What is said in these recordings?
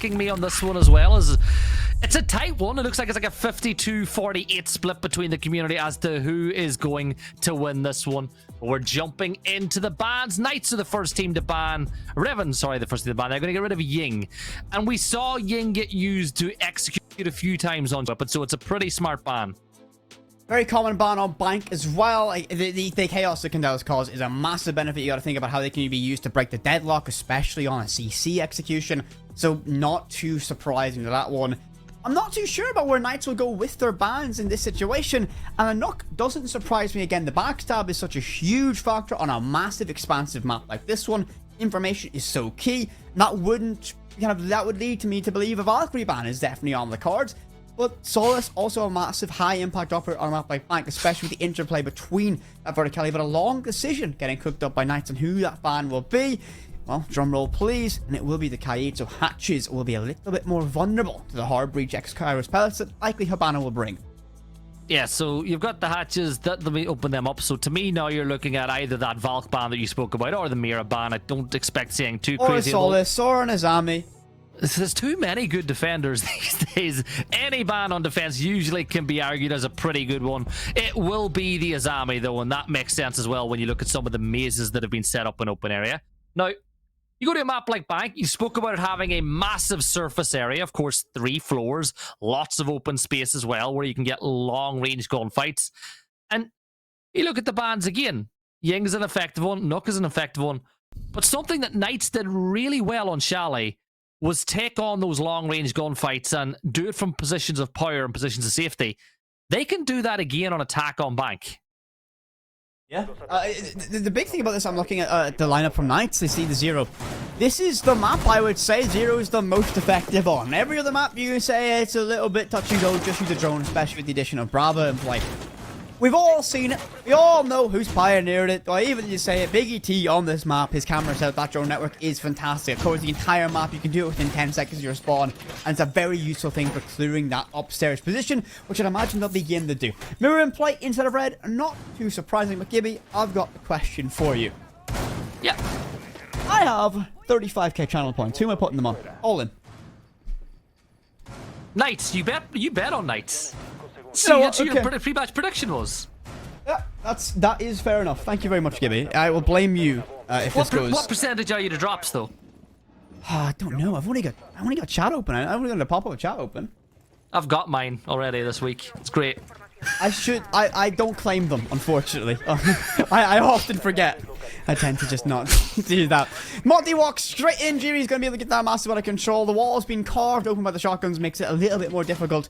me on this one as well. It's a tight one. It looks like it's like a 52-48 split between the community as to who is going to win this one. We're jumping into the bans. Knights are the first team to ban. Reven, sorry, the first team to ban. They're going to get rid of Ying. And we saw Ying get used to execute a few times on weapons, so it's a pretty smart ban. Very common ban on Bank as well. Like, the chaos that Candela's cause is a massive benefit. You got to think about how they can be used to break the deadlock, especially on a CC execution. So not too surprising to that one. I'm not too sure about where Knights will go with their bans in this situation, and a knock doesn't surprise me again. The backstab is such a huge factor on a massive, expansive map like this one. Information is so key. That would lead to me to believe a Valkyrie ban is definitely on the cards. But Solace, also a massive high impact operator on a map like Bank, especially with the interplay between that verticality, but a long decision getting cooked up by Knights on who that ban will be. Well, drum roll please, and it will be the Kaid, so Hatches will be a little bit more vulnerable to the hard breach X-Kairos pellets that likely Habana will bring. Yeah, so you've got the Hatches, that will open them up. So to me now you're looking at either that Valk ban that you spoke about or the Mira ban. I don't expect seeing too crazy. Or Solace, or an Azami. There's too many good defenders these days. Any ban on defense usually can be argued as a pretty good one. It will be the Azami though, and that makes sense as well when you look at some of the mazes that have been set up in open area. Now, you go to a map like Bank, you spoke about it having a massive surface area, of course, 3 floors, lots of open space as well, where you can get long-range gunfights. And you look at the bans again. Ying's an effective one, Nook is an effective one. But something that Knights did really well on Chalet was take on those long-range gunfights and do it from positions of power and positions of safety. They can do that again on attack on Bank. Yeah. The big thing about this, I'm looking at the lineup from Knights. They see the Zero. This is the map I would say Zero is the most effective on. Every other map you can say it's a little bit touch and go. Just use the drone, especially with the addition of Brava and Play. We've all seen it. We all know who's pioneered it. Or even you say it, Biggie T on this map, his camera set, that drone network is fantastic. Of course, the entire map, you can do it within 10 seconds of your spawn. And it's a very useful thing for clearing that upstairs position, which I'd imagine they'll begin to do. Mirror and Play instead of red, not too surprising. But Gibby, I've got a question for you. Yeah. I have 35k channel points. Who am I putting them on? All in. Knights, you bet on Knights. So, that's your pre-match prediction was. Yeah, that is fair enough. Thank you very much, Gibby. I will blame you if this goes. What percentage are you to drops though? I don't know. I've only got chat open. I've only got a pop-up chat open. I've got mine already this week. It's great. I don't claim them, unfortunately. I often forget. I tend to just not do that. Monty walks straight in. Jimmy's going to be able to get that massive out of control. The wall's been carved open by the shotguns, makes it a little bit more difficult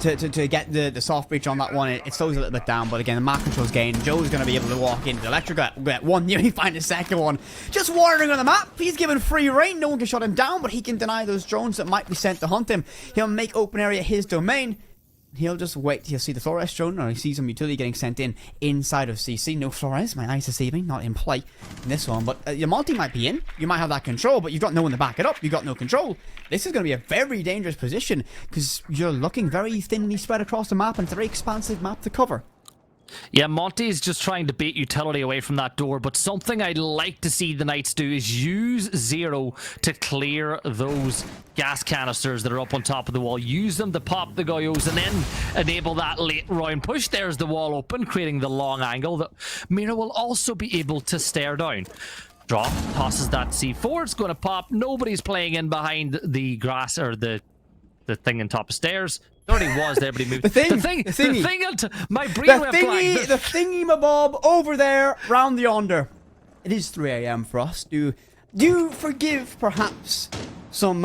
to get the soft breach on that one. It slows a little bit down, but again, the map control's gained. Joe's going to be able to walk into the electric, get one, nearly find a second one. Just wandering on the map. He's given free reign. No one can shut him down, but he can deny those drones that might be sent to hunt him. He'll make open area his domain. He'll just wait. He'll see the Flores drone, or he sees some utility getting sent inside of CC. No Flores. My eyes deceiving. Not in play in this one. But your multi might be in. You might have that control, but you've got no one to back it up. You've got no control. This is going to be a very dangerous position because you're looking very thinly spread across the map, and it's a very expansive map to cover. Yeah, Monty's just trying to bait utility away from that door, but something I'd like to see the Knights do is use Zero to clear those gas canisters that are up on top of the wall. Use them to pop the Goyos and then enable that late round push. There's the wall open, creating the long angle that Mira will also be able to stare down. Drop, tosses that C4, it's going to pop. Nobody's playing in behind the grass or the thing on top of stairs. It already was there, but he moved. The thingy, my bob, over there, round yonder. It is 3 AM for us. Do forgive, perhaps, some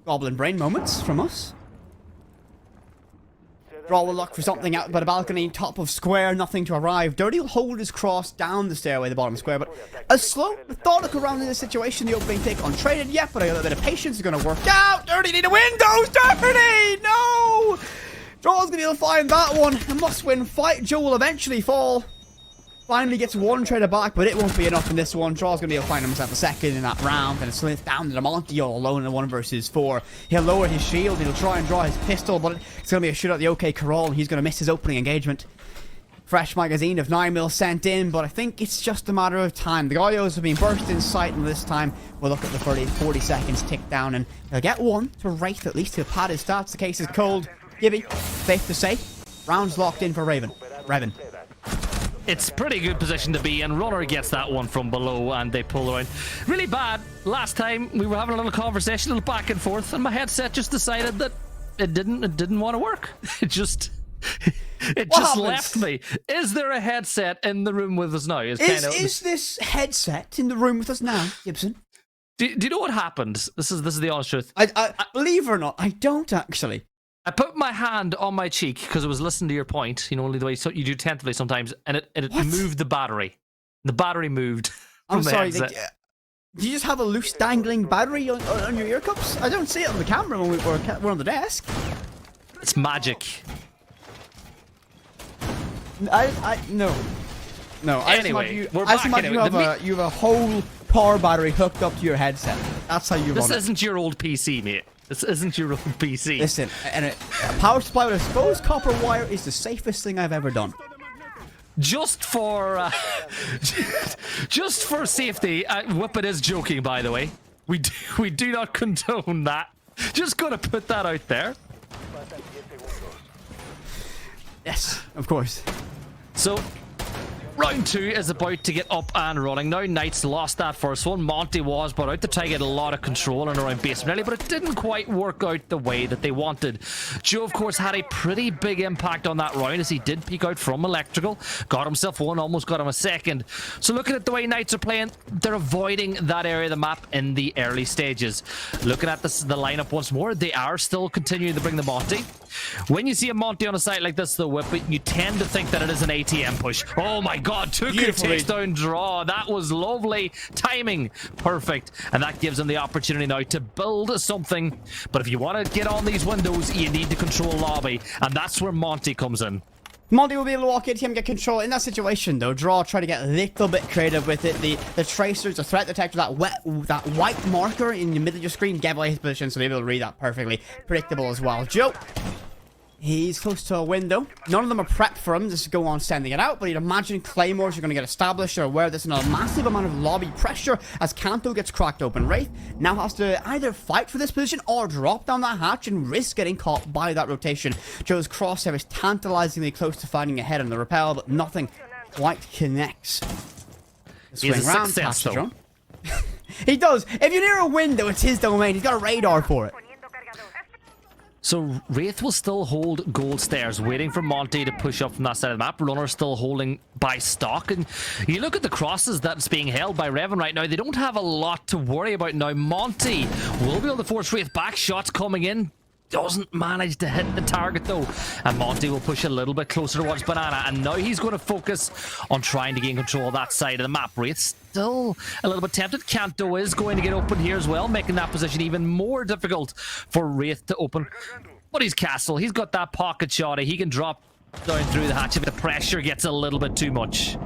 goblin brain moments from us. Draw will look for something out by the balcony, top of square, nothing to arrive. Dirty will hold his cross down the stairway, the bottom square, but a slow, methodical round in this situation. The opening take untraded yet, but a little bit of patience is going to work out. Dirty need a windows, Dirty! No! Draw's going to be able to find that one. A must-win fight. Joe will eventually fall. Finally gets one trader back, but it won't be enough in this one. Draw's going to be able to find himself a second in that round, and it slits down to the Monty all alone in a 1 versus 4. He'll lower his shield, he'll try and draw his pistol, but it's going to be a shootout at the OK Corral, and he's going to miss his opening engagement. fresh magazine of 9mm sent in, but I think it's just a matter of time. The Goyos have been burst in sight, and this time we'll look at the 40 seconds tick down, and they'll get one to Wraith, at least he'll pad his stats. The case is cold. Gibby, safe to say, rounds locked in for Reven. It's pretty good position to be in. Runner gets that one from below, and they pull around. Really bad. Last time we were having a little conversation, a little back and forth, and my headset just decided that it didn't want to work. It just left me. Is there a headset in the room with us now? Is this headset in the room with us now, Gibson? Do you know what happened? This is the honest truth. I believe it or not, I don't actually. I put my hand on my cheek because I was listening to your point, only the way you do tentatively sometimes, and it moved the battery. The battery moved. I'm sorry. Do you just have a loose dangling battery on your ear cups? I don't see it on the camera when we're on the desk. It's magic. No. Anyway, you have a whole power battery hooked up to your headset. That's how you run it. This isn't your old PC, mate. This isn't your old PC. Listen, and a power supply with exposed copper wire is the safest thing I've ever done. Just for safety, Whippet is joking, by the way. We do not condone that. Just gonna put that out there. Yes, of course. So, round 2 is about to get up and running. Now, Knights lost that first one. Monty was brought out to try to get a lot of control in around basement early, but it didn't quite work out the way that they wanted. Joe, of course, had a pretty big impact on that round as he did peek out from Electrical. Got himself one, almost got him a second. So looking at the way Knights are playing, they're avoiding that area of the map in the early stages. Looking at the lineup once more, they are still continuing to bring the Monty. When you see a Monty on a site like this, the Whippet, you tend to think that it is an ATM push. Oh my god, took a takedown draw. That was lovely timing. Perfect. And that gives them the opportunity now to build something. But if you want to get on these windows, you need to control lobby. And that's where Monty comes in. Monty will be able to walk into him and get control. In that situation, though, Draw try to get a little bit creative with it. The tracers, the threat detector, that white marker in the middle of your screen gave away his position, so they'll be able to read that perfectly. Predictable as well. Joe, he's close to a window. None of them are prepped for him. Just go on sending it out. But you'd imagine claymores are going to get established. They're aware there's a massive amount of lobby pressure as Kanto gets cracked open. Wraith now has to either fight for this position or drop down that hatch and risk getting caught by that rotation. Joe's crosshair is tantalizingly close to finding a head on the rappel, but nothing quite connects. He's a success, though. He does. If you're near a window, it's his domain. He's got a radar for it. So Wraith will still hold gold stairs, waiting for Monty to push up from that side of the map. Runner still holding by stock. And you look at the crosses that's being held by Reven right now. They don't have a lot to worry about now. Monty will be able to force Wraith back. Shots coming in. Doesn't manage to hit the target though, and Monty will push a little bit closer towards Banana, and now he's going to focus on trying to gain control of that side of the map. Wraith still a little bit tempted. Kanto is going to get open here as well, making that position even more difficult for Wraith to open. But he's Castle, he's got that pocket shotty, he can drop down through the hatch if the pressure gets a little bit too much.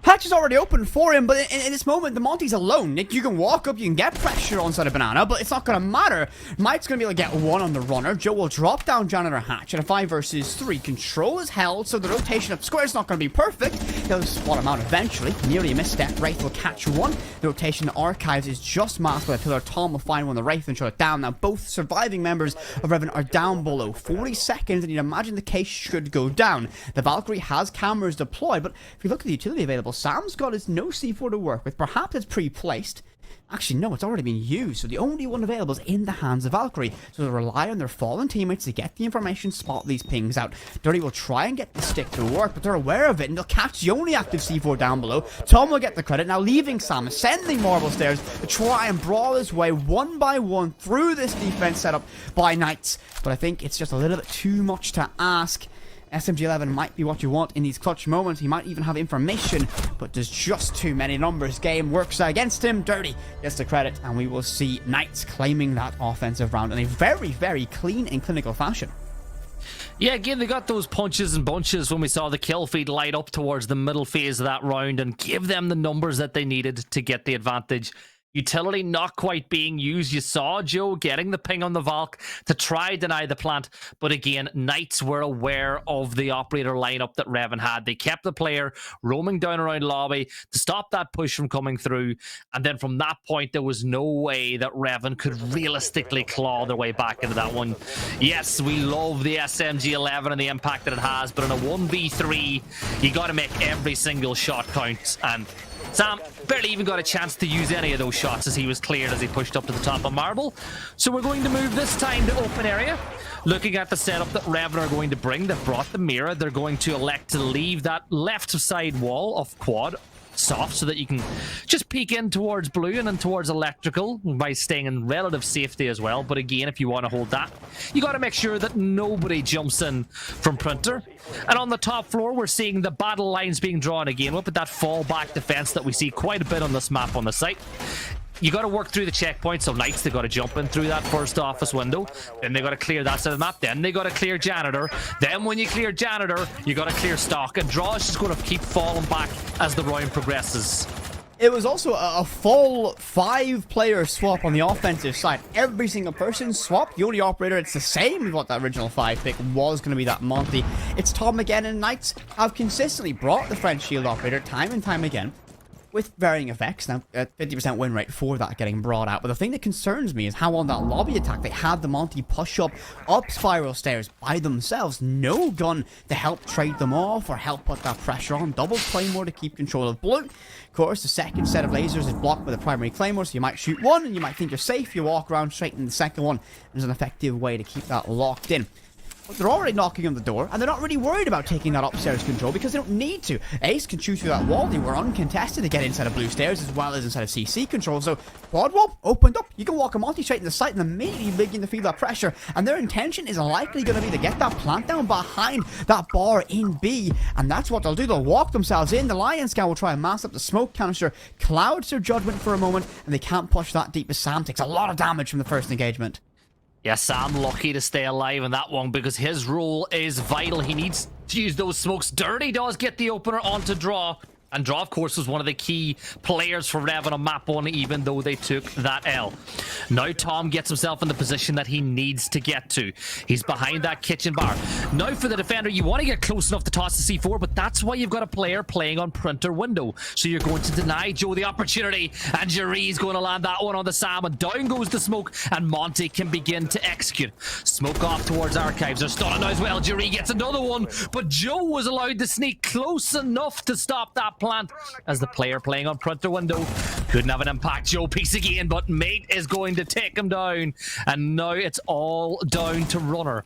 Hatch is already open for him, but in this moment, the Monty's alone. Nick, you can walk up, you can get pressure on side of Banana, but it's not going to matter. Mike's going to be able to get one on the runner. Joe will drop down Janitor Hatch in a 5 versus 3. Control is held, so the rotation up square is not going to be perfect. He'll spot him out eventually. Nearly a misstep. Wraith will catch one. The rotation Archives is just masked by a pillar. Tom will find one on the Wraith and shut it down. Now, both surviving members of Reven are down below. 40 seconds, and you'd imagine the case should go down. The Valkyrie has cameras deployed, but if you look at the utility available, Sam's got his no C4 to work with. Perhaps it's pre-placed. Actually, no, it's already been used, so the only one available is in the hands of Valkyrie. So they'll rely on their fallen teammates to get the information, spot these pings out. Dirty will try and get the stick to work, but they're aware of it, and they'll catch the only active C4 down below. Tom will get the credit, now leaving Sam, ascending marble stairs to try and brawl his way one by one through this defense setup by Knights. But I think it's just a little bit too much to ask. SMG11 might be what you want in these clutch moments. He might even have information, but there's just too many numbers. Game works against him. Dirty gets the credit, and we will see Knights claiming that offensive round in a very, very clean and clinical fashion. Yeah, again, they got those punches and bunches when we saw the kill feed light up towards the middle phase of that round and give them the numbers that they needed to get the advantage. Utility not quite being used. You saw Joe getting the ping on the Valk to try deny the plant. But again, Knights were aware of the operator lineup that Reven had. They kept the player roaming down around lobby to stop that push from coming through. And then from that point, there was no way that Reven could realistically claw their way back into that one. Yes, we love the SMG-11 and the impact that it has. But in a 1v3, you got to make every single shot count. And Sam barely even got a chance to use any of those shots as he was cleared as he pushed up to the top of Marble. So we're going to move this time to open area. Looking at the setup that Reven are going to bring, they've brought the mirror. They're going to elect to leave that left side wall of quad soft so that you can just peek in towards blue and then towards electrical by staying in relative safety as well. But again, if you want to hold that, you got to make sure that nobody jumps in from printer. And on the top floor, we're seeing the battle lines being drawn again with that fallback defense that we see quite a bit on this map on the site. You got to work through the checkpoint, so Knights, they got to jump in through that first office window. Then they got to clear that side of the map. Then they got to clear janitor. Then when you clear janitor, you got to clear stock. And draw is just going to keep falling back as the round progresses. It was also a full 5-player swap on the offensive side. Every single person swapped. The only operator it's the same as what that original 5 pick was going to be that Monty. It's Tom again, and Knights have consistently brought the French shield operator time and time again, with varying effects. Now, 50% win rate for that getting brought out. But the thing that concerns me is how on that lobby attack, they had the Monty push up spiral stairs by themselves. No gun to help trade them off or help put that pressure on. Double claymore to keep control of blue. Of course, the second set of lasers is blocked by the primary claymore, so you might shoot one and you might think you're safe. You walk around straight in the second one. There's an effective way to keep that locked in. But they're already knocking on the door, and they're not really worried about taking that upstairs control because they don't need to. Ace can shoot through that wall. They were uncontested to get inside of blue stairs as well as inside of CC control. So quad wall opened up. You can walk a Monty straight in the site and immediately begin to feel that pressure. And their intention is likely going to be to get that plant down behind that bar in B. And that's what they'll do. They'll walk themselves in. The Lion Scout will try and mass up the smoke canister, clouds their judgment for a moment, and they can't push that deep as Sam takes a lot of damage from the first engagement. Yeah, Sam lucky to stay alive in that one because his role is vital. He needs to use those smokes. Dirty does get the opener onto Draw. And Draw, of course, was one of the key players for Reven on map 1, even though they took that L. Now Tom gets himself in the position that he needs to get to. He's behind that kitchen bar. Now for the defender, you want to get close enough to toss the C4, but that's why you've got a player playing on printer window. So you're going to deny Joe the opportunity, and Jerry's going to land that one on the Sam, and down goes the smoke, and Monty can begin to execute. Smoke off towards Archives. They're stunning now as well. Jerry gets another one, but Joe was allowed to sneak close enough to stop that plant as the player playing on printer window couldn't have an impact. Joe peeks again, but mate is going to take him down, and now it's all down to Runner.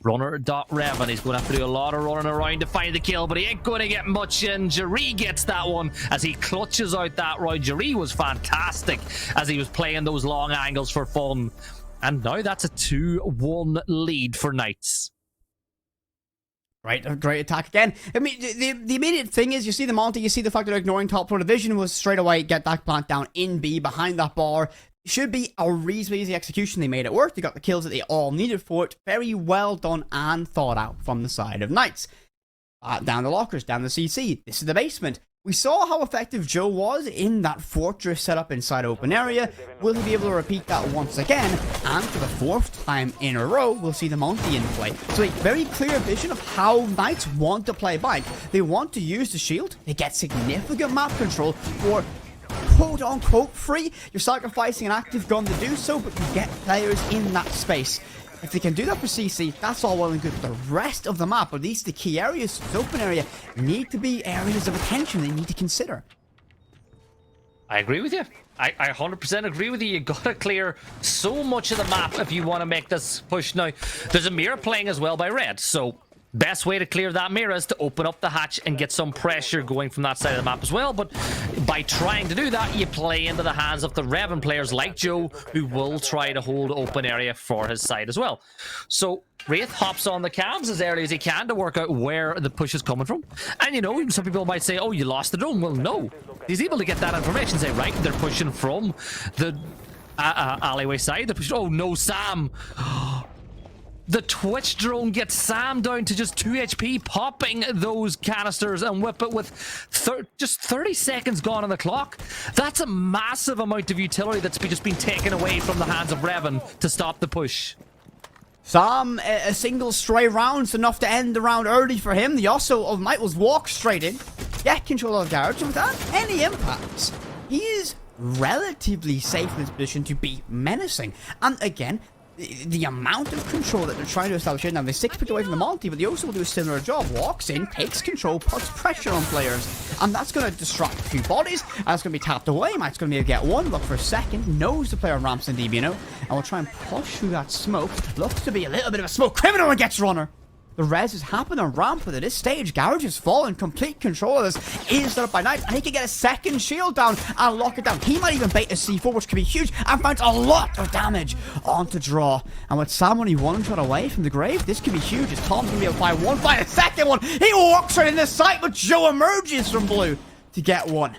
Runner.Reven. He's going to have to do a lot of running around to find the kill, but he ain't going to get much in. Jerry gets that one as he clutches out that round. Jerry was fantastic as he was playing those long angles for fun, and now that's a 2-1 lead for Knights. Right, a great attack again. I mean, the immediate thing is, you see the Monty, you see the fact that they're ignoring top floor. Division was straight away get that plant down in B behind that bar. Should be a reasonably easy execution. They made it work. They got the kills that they all needed for it. Very well done and thought out from the side of Knights. Down the lockers, down the CC. This is the basement. We saw how effective Joe was in that fortress setup inside open area. Will he be able to repeat that once again? And for the 4th time in a row, we'll see the Monty in play. So a very clear vision of how Knights want to play bike. They want to use the shield. They get significant map control for quote-unquote free. You're sacrificing an active gun to do so, but you get players in that space. If they can do that for CC, that's all well and good. The rest of the map, at least the key areas, the open area, need to be areas of attention they need to consider. I agree with you. I 100% agree with you. You gotta clear so much of the map if you want to make this push. Now, there's a mirror playing as well by Red, so best way to clear that mirror is to open up the hatch and get some pressure going from that side of the map as well. But by trying to do that, you play into the hands of the Reven players like Joe, who will try to hold open area for his side as well. So Wraith hops on the cams as early as he can to work out where the push is coming from. And you know, some people might say, oh, you lost the drone. Well, no. He's able to get that information, say, right, they're pushing from the alleyway side. They're pushing, oh no, Sam. The Twitch drone gets Sam down to just 2 HP, popping those canisters and whip it with just 30 seconds gone on the clock. That's a massive amount of utility that's just been taken away from the hands of Reven to stop the push. Sam, a single stray round's enough to end the round early for him. The Osso of Might was walk straight in, get control of the garage, and without any impacts, he is relatively safe in his position to be menacing. And again, the amount of control that they're trying to establish here now, they're 6 picks away from the Monty, but they also will do a similar job. Walks in, takes control, puts pressure on players, and that's going to distract 2 bodies, and it's going to be tapped away. Mike's going to be able to get 1, look for a second, knows the player ramps in DBNO, and will try and push through that smoke. Looks to be a little bit of a smoke. Criminal and gets runner. The res has happened on ramp, but at this stage, Garage has fallen complete control of this. Is set up by Knight, and he can get a second shield down and lock it down. He might even bait a C4, which could be huge, and finds a lot of damage onto Draw. And with Sam only 1 shot away from the grave, this could be huge, as Tom's going to be able to fire 1, fire a second one. He walks right in the sight, but Joe emerges from blue to get 1.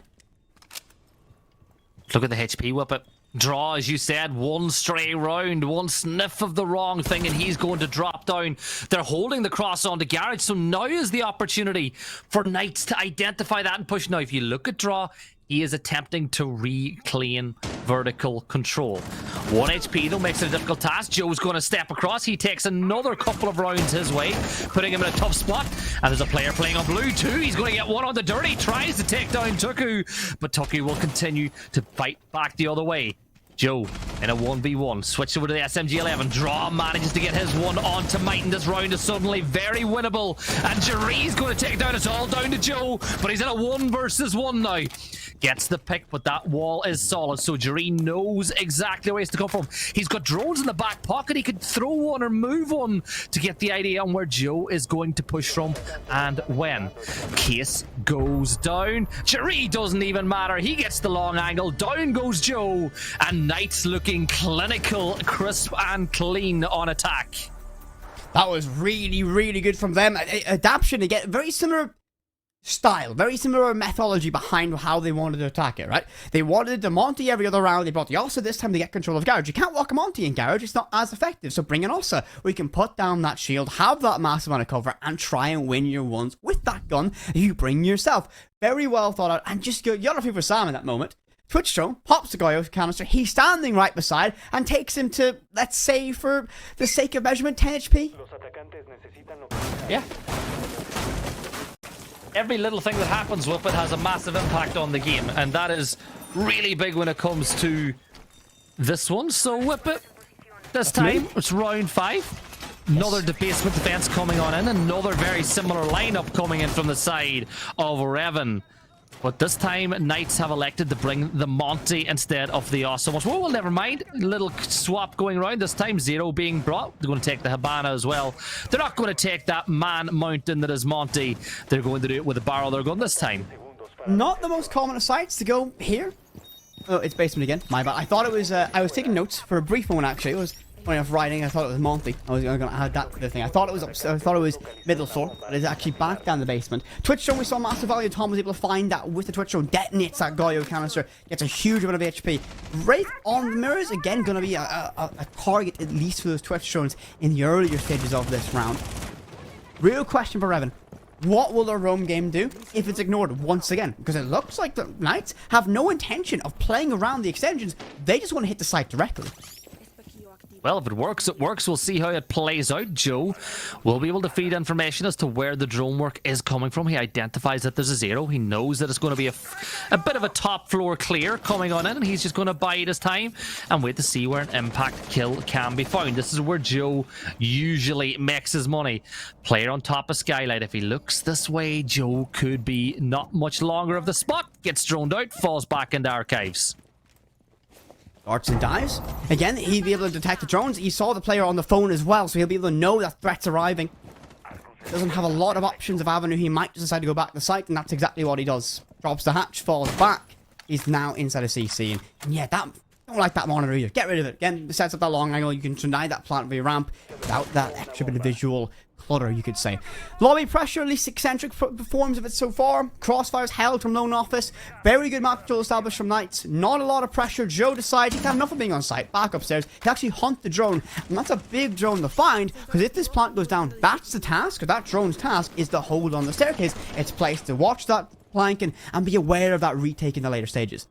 Look at the HP whip it. Draw, as you said, 1 stray round, 1 sniff of the wrong thing, and he's going to drop down. They're holding the cross onto Garage, so now is the opportunity for Knights to identify that and push. Now, if you look at Draw, he is attempting to reclaim vertical control. 1 HP, though, makes it a difficult task. Joe's going to step across. He takes another couple of rounds his way, putting him in a tough spot. And there's a player playing on blue, too. He's going to get 1 on the dirty. Tries to take down Tuku, but Tuku will continue to fight back the other way. Joe in a 1v1, switched over to the SMG-11. Draw manages to get his 1 onto Might, and this round is suddenly very winnable. And Jerry's going to take down. It's all down to Joe, but he's in a 1 versus 1 now. Gets the pick, but that wall is solid, so Jerry knows exactly where he's to come from. He's got drones in the back pocket. He could throw 1 or move 1 to get the idea on where Joe is going to push from and when. Case goes down. Jerry doesn't even matter. He gets the long angle. Down goes Joe, and Knight's looking clinical, crisp and clean on attack. That was really, really good from them. Adaption, again, very similar style, very similar methodology behind how they wanted to attack it, right? They wanted the Monty every other round. They brought the Ossa this time to get control of Garage. You can't walk a Monty in Garage. It's not as effective. So bring an Ossa. We can put down that shield, have that massive amount of cover, and try and win your ones with that gun you bring yourself. Very well thought out, and just go, you're not for Sam in that moment. Twitch drone pops the Goyo canister. He's standing right beside and takes him to, let's say, for the sake of measurement, 10 HP. Yeah. Every little thing that happens with it has a massive impact on the game, and that is really big when it comes to this one. So whip it. This time, it's round 5. Another basement defense coming on in. Another very similar lineup coming in from the side of Reven. But this time, Knights have elected to bring the Monty instead of the Awesome ones. Well, never mind. Little swap going around. This time, Zero being brought. They're going to take the Habana as well. They're not going to take that man mountain that is Monty. They're going to do it with a barrel they're going this time. Not the most common of sights to go here. Oh, it's basement again. My bad. I thought it was, I was taking notes for a brief moment, actually. It was funny enough writing. I thought it was Monty. I was going to add that to the thing. I thought it was middle floor, but it's actually back down the basement. Twitch drone, we saw massive value. Tom was able to find that with the Twitch drone, detonates that Goyo canister, gets a huge amount of HP. Wraith on the mirrors, again, going to be a target, at least for those Twitch drones, in the earlier stages of this round. Real question for Reven. What will their roam game do if it's ignored once again? Because it looks like the Knights have no intention of playing around the extensions. They just want to hit the site directly. Well, if it works, it works. We'll see how it plays out. Joe will be able to feed information as to where the drone work is coming from. He identifies that there's a Zero. He knows that it's going to be a bit of a top floor clear coming on in, and he's just going to bide his time and wait to see where an impact kill can be found. This is where Joe usually makes his money. Player on top of Skylight. If he looks this way, Joe could be not much longer of the spot. Gets droned out, falls back into archives. Arts and dives. Again, he'll be able to detect the drones. He saw the player on the phone as well, so he'll be able to know that threat's arriving. Doesn't have a lot of options of avenue. He might just decide to go back to the site, and that's exactly what he does. Drops the hatch, falls back. He's now inside of CC. And yeah, that Don't like that monitor either. Get rid of it. Again, it sets up that long angle. You can deny that plant with your ramp without that extra bit of visual clutter, you could say. Lobby pressure, at least Eccentric performs of it so far. Crossfire's held from Lone Office. Very good map control established from Knights. Not a lot of pressure. Joe decides he can't have enough of being on site. Back upstairs. He actually hunt the drone. And that's a big drone to find, because if this plant goes down, that's the task, or that drone's task is to hold on the staircase. It's placed to watch that plank and be aware of that retake in the later stages.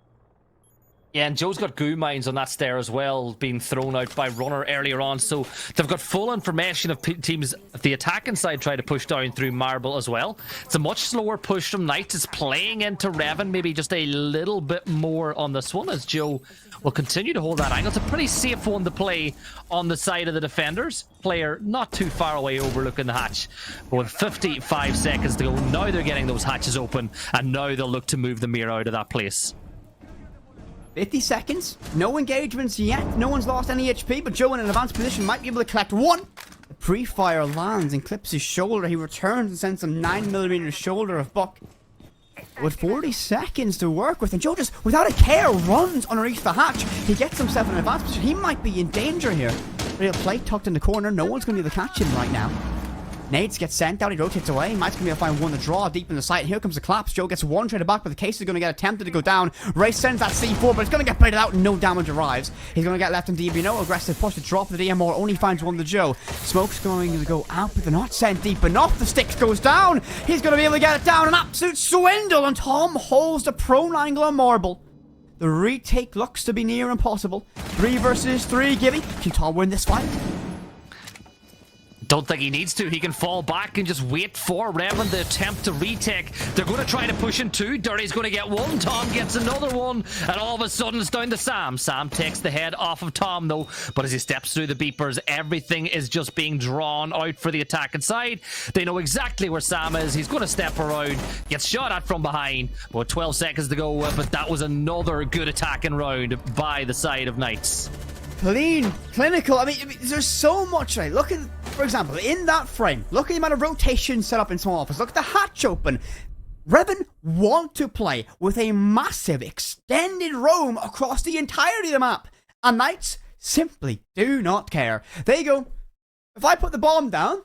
Yeah, and Joe's got goo mines on that stair as well, being thrown out by Runner earlier on, so they've got full information of teams at the attacking side try to push down through Marble as well. It's a much slower push from Knights. It's playing into Reven, maybe just a little bit more on this one, as Joe will continue to hold that angle. It's a pretty safe one to play on the side of the defenders. Player not too far away overlooking the hatch. But with 55 seconds to go, now they're getting those hatches open, and now they'll look to move the mirror out of that place. 50 seconds, no engagements yet, no one's lost any HP, but Joe in an advanced position might be able to collect one. The pre-fire lands and clips his shoulder. He returns and sends some 9mm shoulder of Buck. With 40 seconds to work with, and Joe just, without a care, runs underneath the hatch. He gets himself in an advanced position. He might be in danger here. But he'll play tucked in the corner. No one's going to be able to catch him right now. Nades gets sent out, he rotates away. Mike's going to be able to find one to draw deep in the site. And here comes the collapse. Joe gets one traded back, but the case is going to get attempted to go down. Ray sends that C4, but it's going to get baited out. No damage arrives. He's going to get left in DBNO. Aggressive push to drop the DMR. Only finds one to Joe. Smoke's going to go out, but they're not sent deep enough. The sticks goes down. He's going to be able to get it down. An absolute swindle. And Tom holds the prone angle on Marble. The retake looks to be near impossible. 3 versus 3. Gibby. Can Tom win this fight? Don't think he needs to. He can fall back and just wait for Reven to attempt to retake. They're going to try to push in 2. Dirty's going to get 1. Tom gets another one. And all of a sudden it's down to Sam. Sam takes the head off of Tom though. But as he steps through the beepers, everything is just being drawn out for the attacking side. They know exactly where Sam is. He's going to step around. Gets shot at from behind. Well, 12 seconds to go. But that was another good attacking round by the side of Knights. Clean, clinical. I mean, there's so much. Right? Look at, for example, in that frame, look at the amount of rotation set up in small office. Look at the hatch open. Reven want to play with a massive extended roam across the entirety of the map. And Knights simply do not care. They go, if I put the bomb down,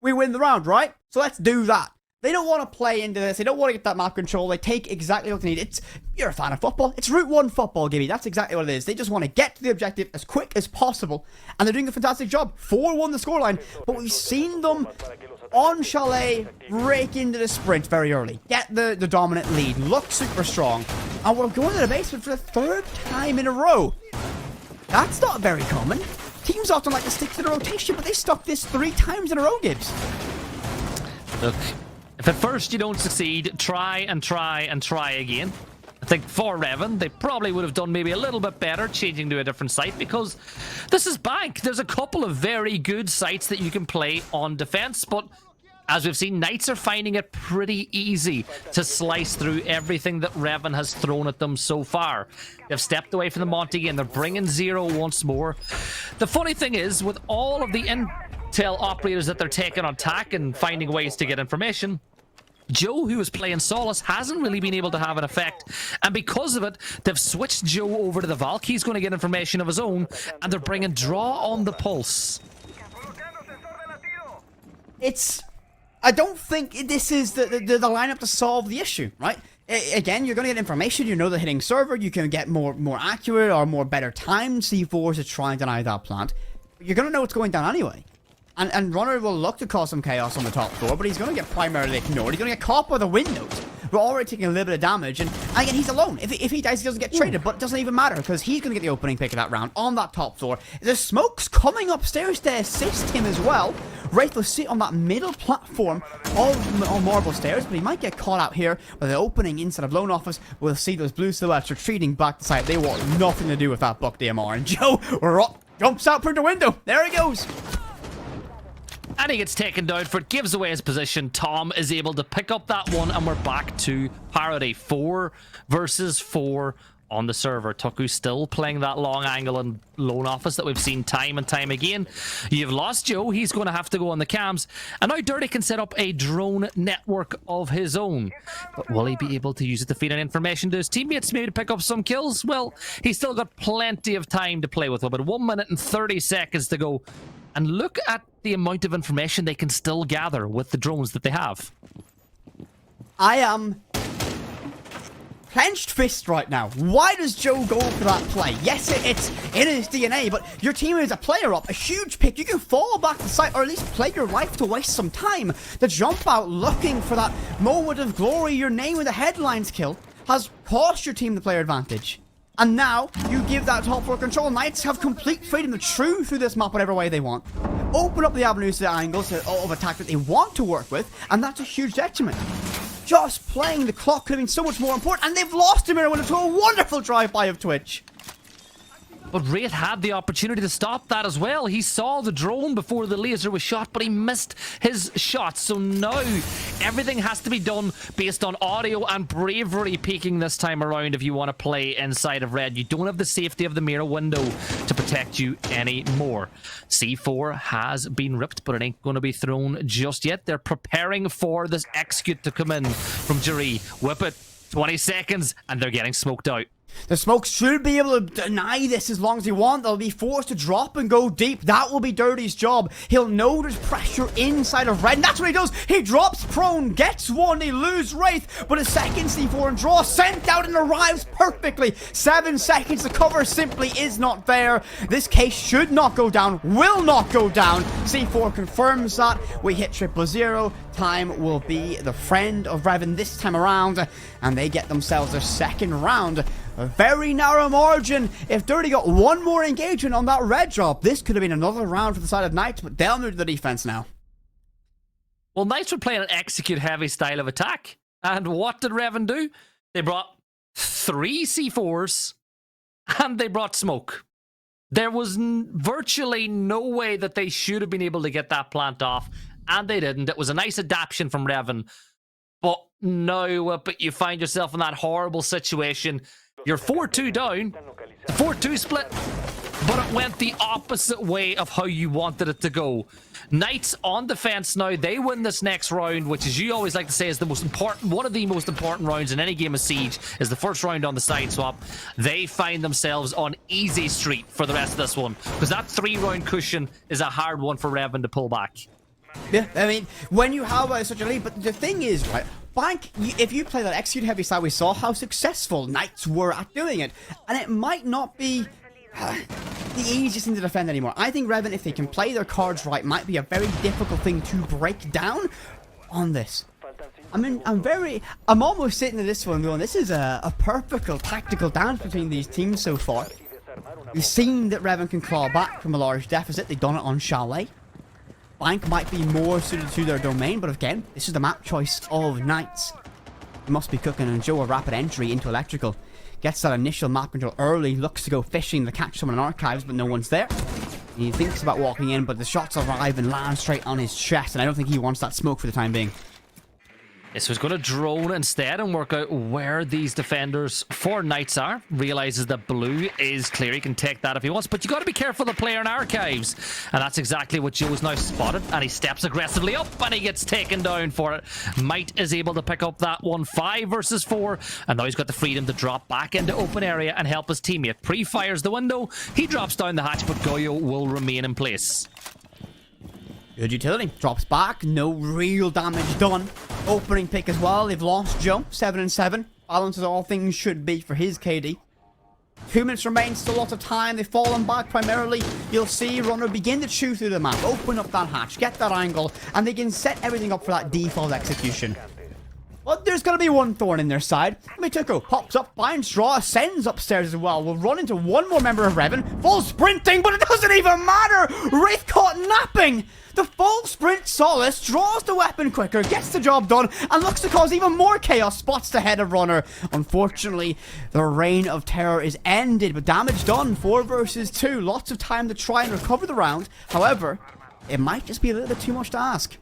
we win the round, right? So let's do that. They don't want to play into this. They don't want to get that map control. They take exactly what they need. You're a fan of football. It's Route 1 football, Gibby. That's exactly what it is. They just want to get to the objective as quick as possible. And they're doing a fantastic job. 4-1 the scoreline. But we've seen them on Chalet break into the sprint very early. Get the dominant lead. Look super strong. And we're going to the basement for the 3rd time in a row. That's not very common. Teams often like to stick to the rotation, but they stuck this 3 times in a row, Gibbs. Look. If at first you don't succeed, try and try and try again. I think for Reven, they probably would have done maybe a little bit better changing to a different site, because this is Bank. There's a couple of very good sites that you can play on defense, but as we've seen, Knights are finding it pretty easy to slice through everything that Reven has thrown at them so far. They've stepped away from the Monty and they're bringing 0 once more. The funny thing is, with all of the intel operators that they're taking on tack and finding ways to get information, Joe, who was playing Solace, hasn't really been able to have an effect, and because of it, they've switched Joe over to the Valk. He's going to get information of his own, and they're bringing Draw on the Pulse. I don't think this is the lineup to solve the issue, right? Again, you're going to get information. You know the hitting server. You can get more accurate or more better timed C4s to try and deny that plant. But you're going to know what's going down anyway. And Runner will look to cause some chaos on the top floor, but he's going to get primarily ignored. He's going to get caught by the windows. We're already taking a little bit of damage, and again, he's alone. If he dies, he doesn't get traded, but it doesn't even matter, because he's going to get the opening pick of that round on that top floor. The smoke's coming upstairs to assist him as well. Wraith will sit on that middle platform on Marble Stairs, but he might get caught out here by the opening inside of Lone Office. We'll see those blue silhouettes retreating back to site. They want nothing to do with that Buck DMR, and Joe jumps out through the window. There he goes. And he gets taken down for it, gives away his position. Tom is able to pick up that one, and we're back to parity. 4 versus 4 on the server. Tuku still playing that long angle and lone office that we've seen time and time again. You've lost Joe. He's going to have to go on the cams. And now Dirty can set up a drone network of his own. But will he be able to use it to feed in information to his teammates, maybe to pick up some kills? Well, he's still got plenty of time to play with. About 1 minute and 30 seconds to go. And look at the amount of information they can still gather with the drones that they have. I am clenched fist right now. Why does Joe go for that play? Yes, it's in his DNA, but your team is a player up, a huge pick. You can fall back to site, or at least play your life to waste some time. The jump out looking for that moment of glory, your name with the headlines kill, has cost your team the player advantage. And now, you give that top floor control. Knights have complete freedom to chew through this map whatever way they want. Open up the avenues to the angles of attack that they want to work with, and that's a huge detriment. Just playing the clock could have been so much more important, and they've lost him into a wonderful drive-by of Twitch. But Wraith had the opportunity to stop that as well. He saw the drone before the laser was shot, but he missed his shot. So now everything has to be done based on audio and bravery peaking this time around if you want to play inside of Red. You don't have the safety of the mirror window to protect you anymore. C4 has been ripped, but it ain't going to be thrown just yet. They're preparing for this execute to come in from Jerry. Whip it. 20 seconds, and they're getting smoked out. The smoke should be able to deny this as long as they want. They'll be forced to drop and go deep. That will be Dirty's job. He'll know there's pressure inside of Red, and that's what he does. He drops prone, gets one, they lose Wraith, but a second C4 and draw sent out and arrives perfectly. 7 seconds, the cover simply is not there. This case should not go down, will not go down. C4 confirms that. We hit 000. Time will be the friend of Reven this time around, and they get themselves their second round. A very narrow margin. If Dirty got one more engagement on that red drop, this could have been another round for the side of Knights, but they'll move to the defense now. Well, Knights were playing an execute heavy style of attack. And what did Reven do? They brought 3 C4s and they brought smoke. There was virtually no way that they should have been able to get that plant off, and they didn't. It was a nice adaptation from Reven. But no, but you find yourself in that horrible situation. You're 4-2 down, the 4-2 split, but it went the opposite way of how you wanted it to go. Knights on defense now. They win this next round, which, as you always like to say, is the most important, one of the most important rounds in any game of Siege, is the first round on the side swap. They find themselves on easy street for the rest of this one, because that 3-round cushion is a hard one for Reven to pull back. Yeah, I mean, when you have such a lead, but the thing is, right, Bank, if you play that execute heavy side, we saw how successful Knights were at doing it, and it might not be the easiest thing to defend anymore. I think Reven, if they can play their cards right, might be a very difficult thing to break down on this. I mean, I'm almost sitting in this one going, this is a perfect tactical dance between these teams so far. We've seen that Reven can claw back from a large deficit. They've done it on Chalet. Bank might be more suited to their domain, but again, this is the map choice of Knights. They must be cooking, and Joe a rapid entry into Electrical. Gets that initial map control early, looks to go fishing to catch someone in Archives, but no one's there. He thinks about walking in, but the shots arrive and land straight on his chest, and I don't think he wants that smoke for the time being. So he's going to drone instead and work out where these defenders for Knights are. Realizes that blue is clear. He can take that if he wants, but you got to be careful of the player in Archives. And that's exactly what Joe's now spotted. And he steps aggressively up and he gets taken down for it. Might is able to pick up that one. 5 versus 4. And now he's got the freedom to drop back into open area and help his teammate. Pre-fires the window. He drops down the hatch, but Goyo will remain in place. Good utility. Drops back. No real damage done. Opening pick as well. They've lost Joe. 7-7. Balance as all things should be for his KD. 2 minutes remain. Still lots of time. They've fallen back primarily. You'll see Runner begin to chew through the map. Open up that hatch. Get that angle. And they can set everything up for that default execution. But there's going to be one thorn in their side. Mituko pops up, finds draw, ascends upstairs as well. We'll run into one more member of Reven. Full sprinting, but it doesn't even matter! Wraith caught napping! The full sprint Solace draws the weapon quicker, gets the job done, and looks to cause even more chaos. Spots the head of Runner. Unfortunately, the reign of terror is ended, but damage done. 4 versus 2. Lots of time to try and recover the round. However, it might just be a little bit too much to ask.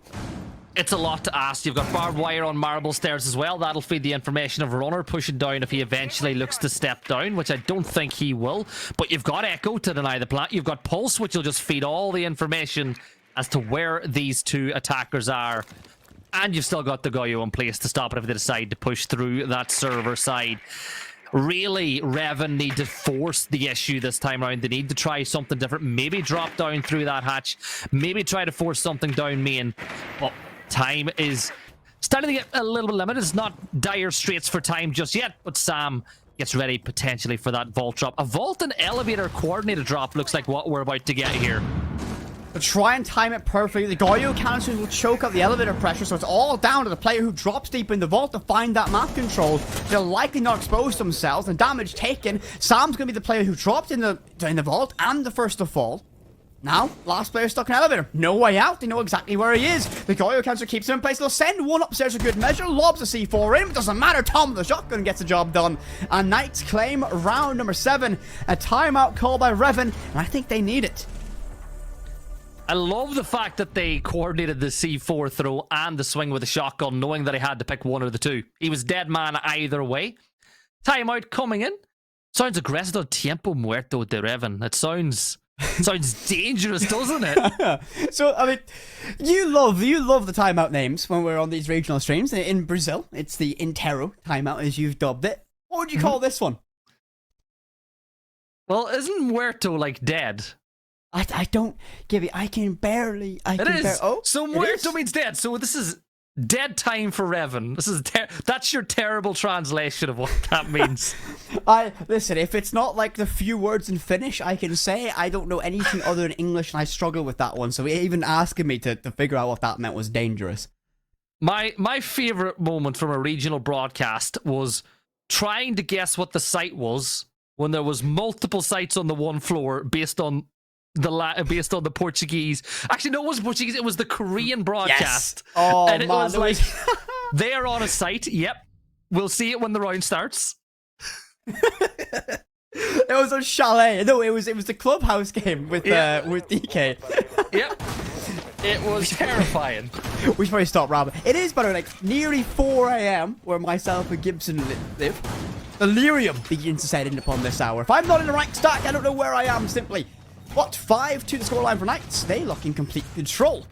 It's a lot to ask. You've got barbed wire on marble stairs as well. That'll feed the information of Runner pushing down if he eventually looks to step down, which I don't think he will. But you've got Echo to deny the plant. You've got Pulse, which will just feed all the information as to where these two attackers are. And you've still got the Goyo in place to stop it if they decide to push through that server side. Really, Reven need to force the issue this time around. They need to try something different. Maybe drop down through that hatch. Maybe try to force something down main. But time is starting to get a little bit limited. It's not dire straits for time just yet. But Sam gets ready potentially for that vault drop. A vault and elevator coordinated drop looks like what we're about to get here. To try and time it perfectly, the Goyo canisters will choke up the elevator pressure, so it's all down to the player who drops deep in the vault to find that map control. They'll likely not expose themselves, and damage taken. Sam's going to be the player who dropped in the vault and the first to fall. Now, last player stuck in elevator. No way out. They know exactly where he is. The Goyo canister keeps him in place. They'll send one upstairs for good measure, lobs a C4 in. It doesn't matter. Tom with the shotgun gets the job done. And Knights claim round number 7. A timeout called by Reven, and I think they need it. I love the fact that they coordinated the C4 throw and the swing with the shotgun, knowing that he had to pick one or the two. He was dead man either way. Timeout coming in. Sounds aggressive. Tiempo muerto de Reven. It sounds dangerous, doesn't it? So, I mean, you love the timeout names when we're on these regional streams. In Brazil, it's the Intero timeout, as you've dubbed it. What would you call this one? Well, isn't muerto like dead? I don't give it. I can barely. It is. So muerto means dead. So this is dead time for Reven. This is that's your terrible translation of what that means. Listen. If it's not like the few words in Finnish I can say, I don't know anything other than English, and I struggle with that one. So even asking me to figure out what that meant was dangerous. My favorite moment from a regional broadcast was trying to guess what the site was when there was multiple sites on the one floor based on the Portuguese. Actually, no, it wasn't Portuguese. It was the Korean broadcast. Yes. Oh, and it man, was like they are on a site. Yep, we'll see it when the round starts. It was a chalet. No, it was the clubhouse game with DK. Yep, it was terrifying. We should probably stop rapping. It is, by the way, like nearly 4 a.m. where myself and Gibson live. Delirium begins to set in upon this hour. If I'm not in the right stack, I don't know where I am. Simply. What? 5 to the scoreline for Knights. They look in complete control.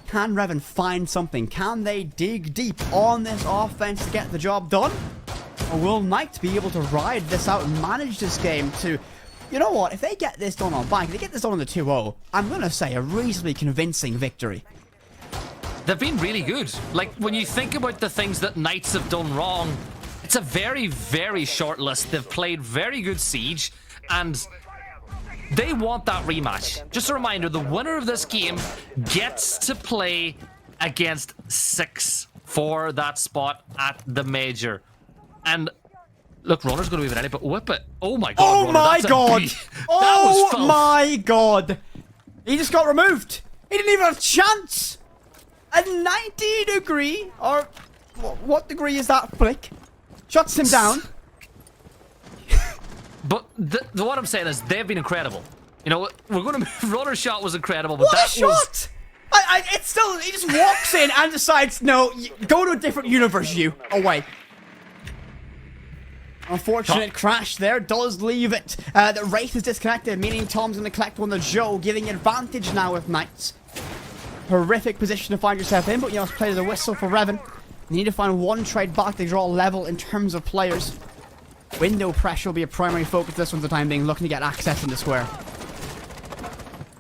Can Reven find something? Can they dig deep on this offense to get the job done? Or will Knights be able to ride this out and manage this game to... You know what? If they get this done on Bank, if they get this done on the 2-0, I'm going to say a reasonably convincing victory. They've been really good. Like, when you think about the things that Knights have done wrong, it's a very, very short list. They've played very good Siege, and... they want that rematch. Just a reminder, the winner of this game gets to play against 6 for that spot at the Major. And look, Runner's going to be ready, but whip it. Oh my god. Oh Runner, my god. Oh my god. He just got removed. He didn't even have a chance. A 90 degree, or what degree is that flick? Shuts him down. But what I'm saying is they've been incredible. You know, we're going to... Runner's shot was incredible, but what that a shot! It's still... He just walks in and decides, no, go to a different universe, you. Away. Unfortunate crash there does leave it. The Wraith is disconnected, meaning Tom's going to collect one to Joe, giving advantage now with Knights. Horrific position to find yourself in, but you must play the whistle for Reven. You need to find one trade back to draw level in terms of players. Window pressure will be a primary focus this one for the time being, looking to get access in the square.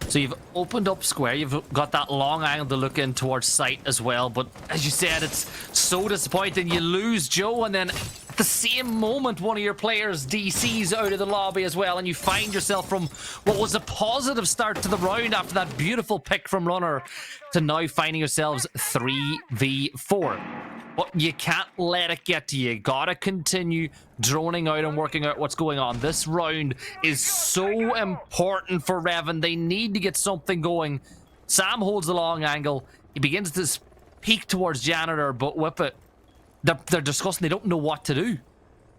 So you've opened up square, you've got that long angle to look in towards site as well, but as you said, it's so disappointing. You lose Joe, and then at the same moment, one of your players DCs out of the lobby as well, and you find yourself from what was a positive start to the round after that beautiful pick from Runner to now finding yourselves 3v4. But you can't let it get to you. You gotta continue droning out and working out what's going on. This round is so important for Reven. They need to get something going. Sam holds the long angle. He begins to peek towards Janitor, but whip it. They're discussing. They don't know what to do.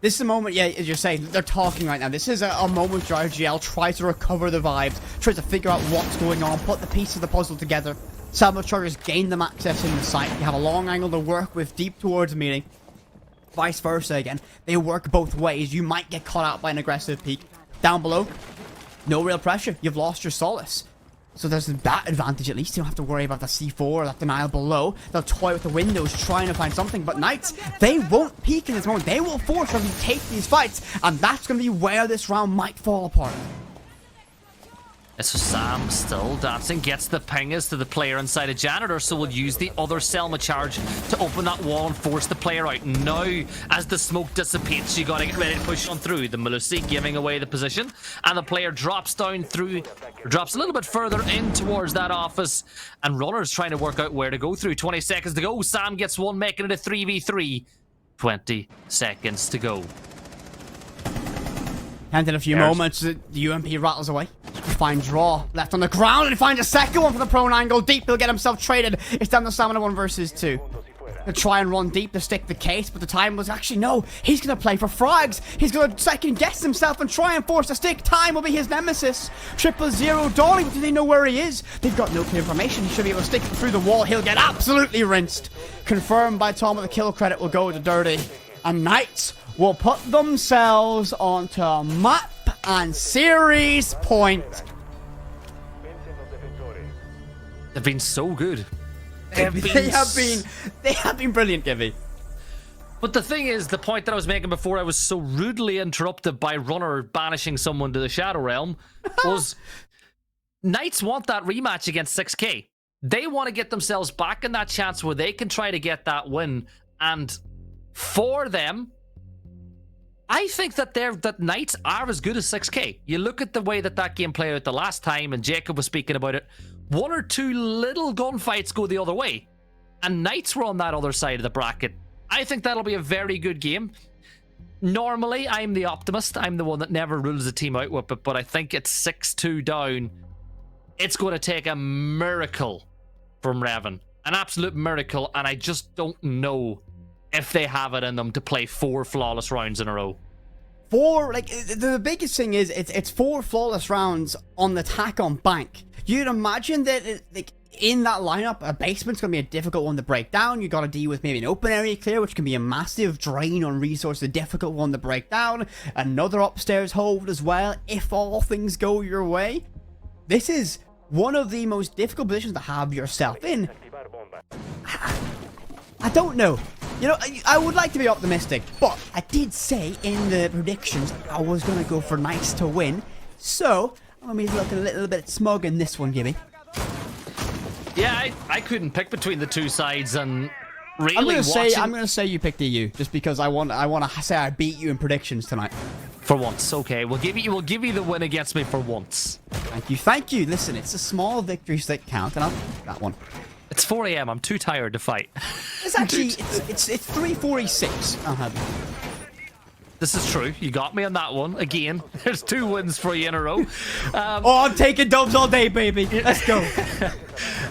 This is a moment, yeah, as you're saying, they're talking right now. This is a moment where RGL tries to recover the vibes, tries to figure out what's going on, put the pieces of the puzzle together. Saboteurs gain them access in the site. You have a long angle to work with deep towards meeting. Vice versa again. They work both ways. You might get caught out by an aggressive peek. Down below, no real pressure. You've lost your solace. So there's that advantage at least. You don't have to worry about the C4 or that denial below. They'll toy with the windows trying to find something. But Knights, they won't peek in this moment. They will force them to take these fights. And that's going to be where this round might fall apart. So Sam still dancing, gets the pingers to the player inside a janitor, so we'll use the other Selma charge to open that wall and force the player out. Now, as the smoke dissipates, you gotta get ready to push on through. The Melusi giving away the position, and the player drops down through, drops a little bit further in towards that office, and Runner's trying to work out where to go through. 20 seconds to go. Sam gets one, making it a 3v3. 20 seconds to go. And in a few moments, the UMP rattles away. Finds Draw left on the ground, and he finds a second one from the prone angle. Deep, he'll get himself traded. It's down to Stamina 1 versus 2. He'll try and run deep to stick the case, but the time was actually no. He's going to play for frags. He's going to second guess himself and try and force a stick. Time will be his nemesis. 000 Darling, but do they know where he is? They've got no clear information. He should be able to stick it through the wall. He'll get absolutely rinsed. Confirmed by Tom, the kill credit will go to Dirty. And Knights will put themselves onto map and series point. They've been so good. They have been brilliant, Gibby. But the thing is, the point that I was making before I was so rudely interrupted by Runner banishing someone to the Shadow Realm was Knights want that rematch against 6K. They want to get themselves back in that chance where they can try to get that win. And for them, I think that Knights are as good as 6K. You look at the way that game played out the last time, and Jacob was speaking about it. One or two little gunfights go the other way, and Knights were on that other side of the bracket. I think that'll be a very good game. Normally, I'm the optimist. I'm the one that never rules a team out with it, but I think it's 6-2 down. It's going to take a miracle from Reven. An absolute miracle, and I just don't know if they have it in them to play 4 flawless rounds in a row. The biggest thing is it's 4 flawless rounds on the attack on Bank. You'd imagine that in that lineup, a basement's going to be a difficult one to break down. You got to deal with maybe an open area clear, which can be a massive drain on resources, a difficult one to break down. Another upstairs hold as well, if all things go your way. This is one of the most difficult positions to have yourself in. I don't know. You know, I would like to be optimistic, but I did say in the predictions I was going to go for Knights to win. So, I'm going to be looking a little bit smug in this one, Gibby. Yeah, I couldn't pick between the two sides, and really I'm going to say you picked EU, just because I want to say I beat you in predictions tonight. For once, okay. We'll give you the win against me for once. Thank you. Listen, it's the small victories that count, and I'll take that one. It's 4 AM. I'm too tired to fight. It's actually it's 3:46. I'll have it. This is true. You got me on that one again. There's 2 wins for you in a row. I'm taking dubs all day, baby. Let's go.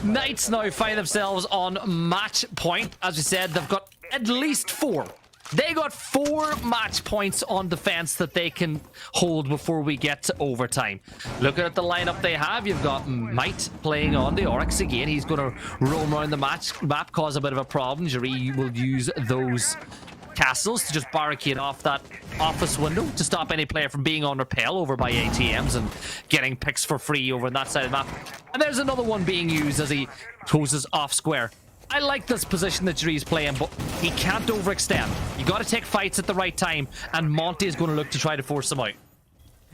Knights now find themselves on match point. As we said, they've got at least 4. They got 4 match points on defense that they can hold before we get to overtime. Looking at the lineup they have, you've got Might playing on the Oryx again. He's going to roam around the map, cause a bit of a problem. Jari will use those castles to just barricade off that office window to stop any player from being on rappel over by ATMs and getting picks for free over on that side of the map. And there's another one being used as he closes off square. I like this position that Jari's playing, but he can't overextend. You got to take fights at the right time, and Monty is going to look to try to force him out.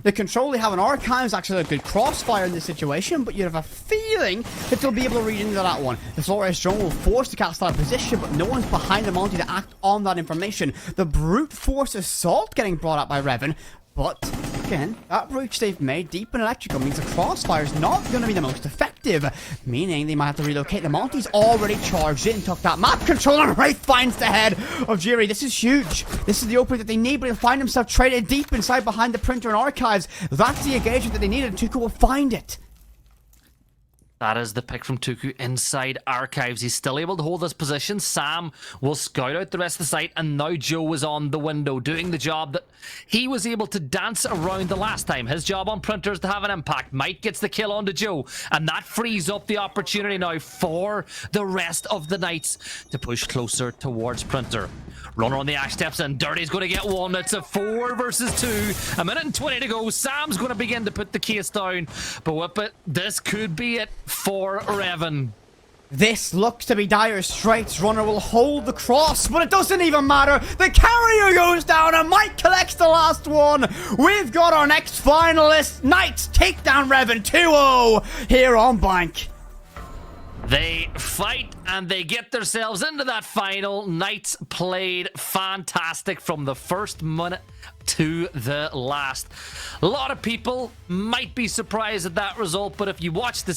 The control they have in Archives actually a good crossfire in this situation, but you have a feeling that they'll be able to read into that one. The Flores drone will force the cast out of position, but no one's behind the Monty to act on that information. The brute force assault getting brought up by Reven, but again, that breach they've made deep in electrical means the crossfire is not going to be the most effective, meaning they might have to relocate. The Monty's already charged in, took that map control, and Wraith finds the head of Jiri. This is huge. This is the opening that they need, but he'll find himself traded deep inside behind the printer and Archives. That's the engagement that they needed, and Tuco will find it. That is the pick from Tuku inside Archives. He's still able to hold this position. Sam will scout out the rest of the site, and now Joe is on the window, doing the job that he was able to dance around the last time. His job on Printer is to have an impact. Mike gets the kill onto Joe, and that frees up the opportunity now for the rest of the Knights to push closer towards Printer. Runner on the ash steps, and Dirty's going to get one. It's a 4 versus 2. A minute and 20 to go. Sam's going to begin to put the case down, but whip it. This could be it for Reven. This looks to be dire straits. Runner will hold the cross, but it doesn't even matter. The carrier goes down, and Mike collects the last one. We've got our next finalist. Knights take down Reven 2-0 here on Blank. They fight and they get themselves into that final. Knights played fantastic from the first minute to the last. A lot of people might be surprised at that result, but if you watch the